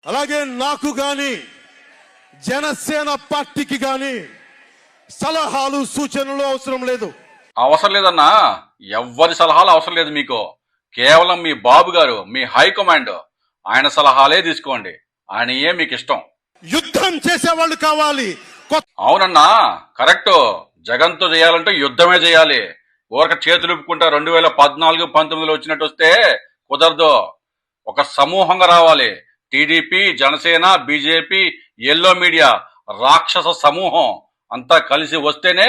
అలాగే నాకు గాని జనసేన పార్టీకి గాని సలహాలు సూచనలు అవసరం లేదు. అవసరం లేదన్నా, ఎవ్వరి సలహాలు అవసరం లేదు మీకు. కేవలం మీ బాబు గారు, మీ హైకమాండ్, ఆయన సలహాలే తీసుకోండి. ఆయనయే మీకు ఇష్టం. యుద్ధం చేసేవాళ్ళు కావాలి. అవునన్నా, కరెక్ట్. జగన్తో చేయాలంటే యుద్ధమే చేయాలి. ఊరక చేతులు ఊపుకుంటా 2014-19లో వచ్చినట్టు వస్తే కుదరదు. ఒక సమూహంగా రావాలి. TDP, Janasena, BJP, yellow media, రాక్షస సమూహం అంతా కలిసి వస్తేనే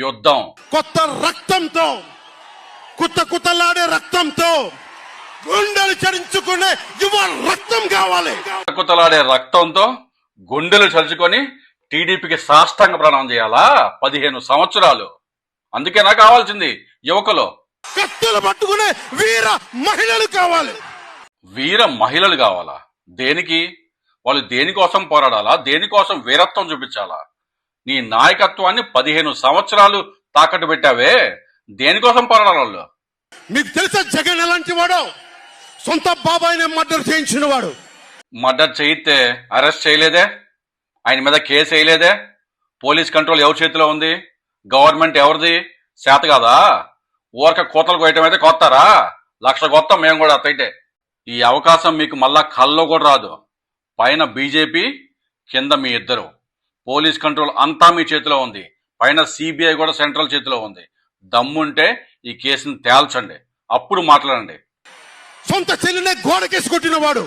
యుద్ధం. కొత్త రక్తంతో, కుతకుతలాడే రక్తంతో గుండెలు చరించుకునే యువ రక్తం కావాలి. కుతలాడే రక్తంతో గుండెలు చలుచుకొని టీడీపీకి సాష్టాంగ ప్రణామం చేయాలా? 15 సంవత్సరాలు. అందుకేనా కావాల్సింది యువకులు? కత్తులు పట్టుకునే వీర మహిళలు కావాలి. వీర మహిళలు కావాలా? దేనికి? వాళ్ళు దేనికోసం పోరాడాలా? దేనికోసం వీరత్వం చూపించాలా? నీ నాయకత్వాన్ని 15 సంవత్సరాలు తాకట్టు పెట్టావే, దేనికోసం పోరాడాలి వాళ్ళు? మీకు తెలుసా జగన్ ఎలాంటి వాడు? సొంత బాబాయినే మర్డర్ చేయించిన వాడు. మర్డర్ చేయితే అరెస్ట్ చేయలేదే? ఆయన మీద కేసు వేయలేదే? పోలీస్ కంట్రోల్ ఎవరి చేతిలో ఉంది? గవర్నమెంట్ ఎవరిది? చేత కాదా? ఊరక కోతలు కోయటం అయితే కొత్తారా? 1,00,000 కొత్తాం మేము కూడా. అతయితే ఈ అవకాశం మీకు మళ్ళా కల్లో కూడా రాదు. పైన బీజేపీ, కింద మీ ఇద్దరు. పోలీస్ కంట్రోల్ అంతా మీ చేతిలో ఉంది. పైన సిబిఐ కూడా సెంట్రల్ చేతిలో ఉంది. దమ్ముంటే ఈ కేసుని తేల్చండి, అప్పుడు మాట్లాడండి. సొంత చెల్లినే గోడకేసి కొట్టిన వాడు.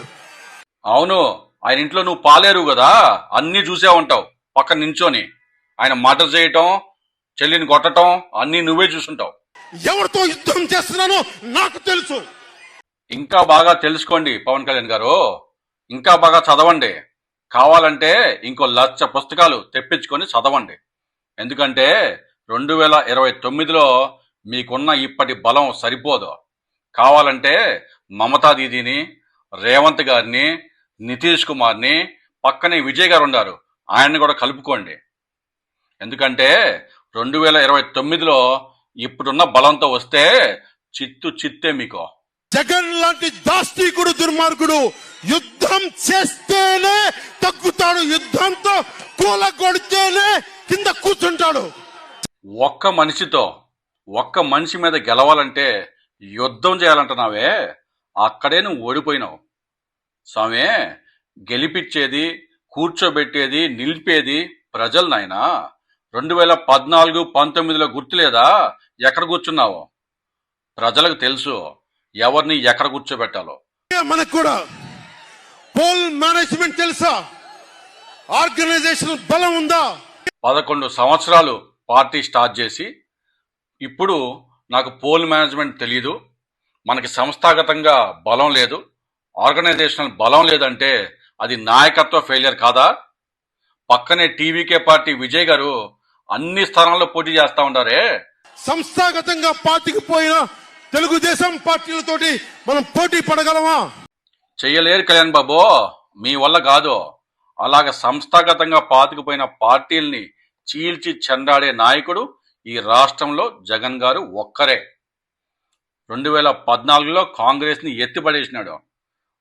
అవును, ఆయన ఇంట్లో నువ్వు పాలేరు కదా, అన్నీ చూసే ఉంటావు పక్కన నించోని. ఆయన మర్డర్ చేయటం, చెల్లిని కొట్టడం అన్నీ నువ్వే చూసుంటావు. ఎవరితో యుద్ధం చేస్తున్నానో నాకు తెలుసు. ఇంకా బాగా తెలుసుకోండి పవన్ కళ్యాణ్ గారు. ఇంకా బాగా చదవండి. కావాలంటే ఇంకో 1,00,000 పుస్తకాలు తెప్పించుకొని చదవండి. ఎందుకంటే 2029లో మీకున్న ఇప్పటి బలం సరిపోదు. కావాలంటే మమతా దీదీని, రేవంత్ గారిని, నితీష్ కుమార్ని, పక్కనే విజయ్ గారు ఉన్నారు, ఆయన్ని కూడా కలుపుకోండి. ఎందుకంటే 2029లో ఇప్పుడున్న బలంతో వస్తే చిత్తే మీకు. జగన్ లాంటి దాస్తికుడు, దుర్మార్గుడు యుద్ధం చేస్తేనే తగ్గుతాడు. యుద్ధంతో కూలగొడితేనే కింద కూర్చుంటాడు. ఒక్క మనిషితో, ఒక్క మనిషి మీద గెలవాలంటే యుద్ధం చేయాలంటున్నావే, అక్కడే నువ్వు ఓడిపోయినావు స్వామి. గెలిపించేది, కూర్చోబెట్టేది, నిలిపేది ప్రజలు నాయనా. 2014-19లో గుర్తులేదా? ఎక్కడ కూర్చున్నావు? ప్రజలకు తెలుసు ఎవరిని ఎక్కడ కూర్చోబెట్టాలో. మనకు కూడా పోల్ మేనేజ్మెంట్ తెలుసా? ఆర్గనైజేషన్ బలం ఉందా? 11 సంవత్సరాలు పార్టీ స్టార్ట్ చేసి ఇప్పుడు నాకు పోల్ మేనేజ్మెంట్ తెలియదు, మనకి సంస్థాగతంగా బలం లేదు, ఆర్గనైజేషనల్ బలం లేదంటే అది నాయకత్వ ఫెయిలియర్ కాదా? పక్కనే టీవీకే పార్టీ విజయ్ గారు అన్ని స్థానాల్లో పోటీ చేస్తా ఉంటారే. సంస్థాగతంగా పార్టీకి పోయిన తెలుగుదేశం పార్టీలతోటి మనం పోటీ పడగలమా? చెయ్యలేరు కళ్యాణ్ బాబు, మీ వల్ల కాదు. అలాగ సంస్థాగతంగా పాతుకుపోయిన పార్టీల్ని చీల్చి చెండాడే నాయకుడు ఈ రాష్ట్రంలో జగన్ గారు ఒక్కరే. 2014లో కాంగ్రెస్ ని ఎత్తిపడేసినాడు.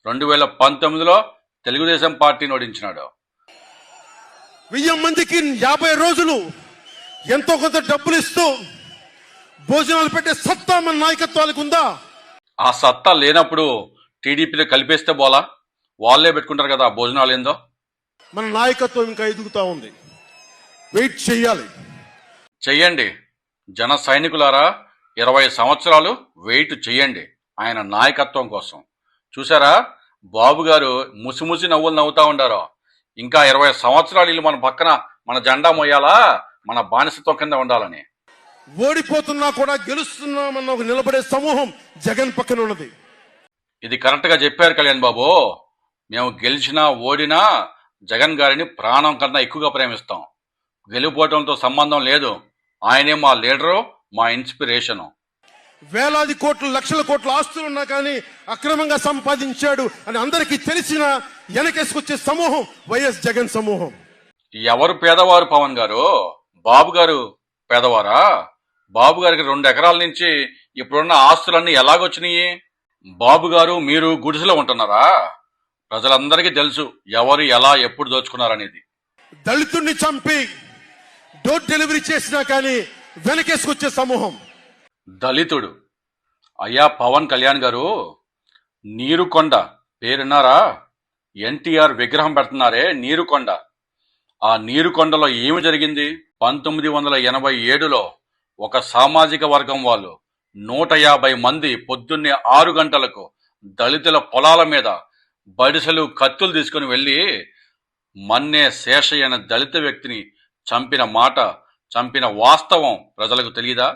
2019లో తెలుగుదేశం పార్టీని ఓడించినాడు. 1000 మందికి 50 రోజులు ఎంతో కొంత డబ్బులు ఇస్తూ భోజనాలు పెట్టే సత్తా మన నాయకత్వానికి ఉందా? ఆ సత్తా లేనప్పుడు టీడీపీలో కలిపేస్తే బోలా, వాళ్ళే పెట్టుకుంటారు కదా భోజనాలు. ఏందో మన నాయకత్వం ఇంకా ఎదుగుతా ఉంది. వెయిట్ చెయ్యాలి. చెయ్యండి జన సైనికులారా, 20 సంవత్సరాలు వెయిట్ చెయ్యండి ఆయన నాయకత్వం కోసం. చూసారా బాబు గారు ముసిముసి నవ్వులు నవ్వుతా ఉండారో. ఇంకా 20 సంవత్సరాలు వీళ్ళు మన పక్కన మన జెండా మోయాలా, మన బానిసత్వం కింద ఉండాలని. ఓడిపోతున్నా కూడా గెలుస్తున్నామన్న ఒక నిలబడే సమూహం జగన్ పక్కన ఉన్నది. ఇది కరెక్ట్ గా చెప్పారు కళ్యాణ్ బాబు. మేము గెలిచినా ఓడినా జగన్ గారిని ప్రాణం కన్నా ఎక్కువగా ప్రేమిస్తాం. గెలిపోవటంతో సంబంధం లేదు. ఆయనే మా లీడరు, మా ఇన్స్పిరేషను. వేలాది కోట్లు, లక్షల కోట్ల ఆస్తులున్నా కానీ అక్రమంగా సంపాదించాడు అని అందరికీ తెలిసిన వెనకేసుకొచ్చే సమూహం వైఎస్ జగన్ సమూహం. ఎవరు పేదవారు పవన్ గారు? బాబు గారు పేదవారా? బాబు గారికి 2 ఎకరాల నుంచి ఇప్పుడున్న ఆస్తులన్నీ ఎలాగొచ్చినాయి? బాబు గారు మీరు గుడిసెలో ఉంటున్నారా? ప్రజలందరికీ తెలుసు ఎవరు ఎలా ఎప్పుడు దోచుకున్నారనేది. దళితుడిని చంపి డోర్ డెలివరీ చేసినా కానీ వెనకేసుకొచ్చే సమూహం. దళితుడు అయ్యా పవన్ కళ్యాణ్ గారు, నీరుకొండ పేరున్నారా? ఎన్టీఆర్ విగ్రహం పెడుతున్నారే నీరుకొండ. ఆ నీరుకొండలో ఏమి జరిగింది? 1987లో ఒక సామాజిక వర్గం వాళ్ళు 150 మంది పొద్దున్నే 6 గంటలకు దళితుల పొలాల మీద బడిసెలు కత్తులు తీసుకుని వెళ్ళి మన్నే శేషయ్య అనే దళిత వ్యక్తిని చంపిన వాస్తవం ప్రజలకు తెలియదా?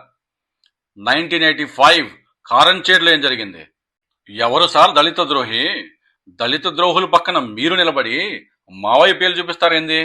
1985 కారంచేడులో ఏం జరిగింది? ఎవరు సార్ దళిత ద్రోహి? దళిత ద్రోహుల పక్కన మీరు నిలబడి మావయ్య పేర్లు చూపిస్తారేంది?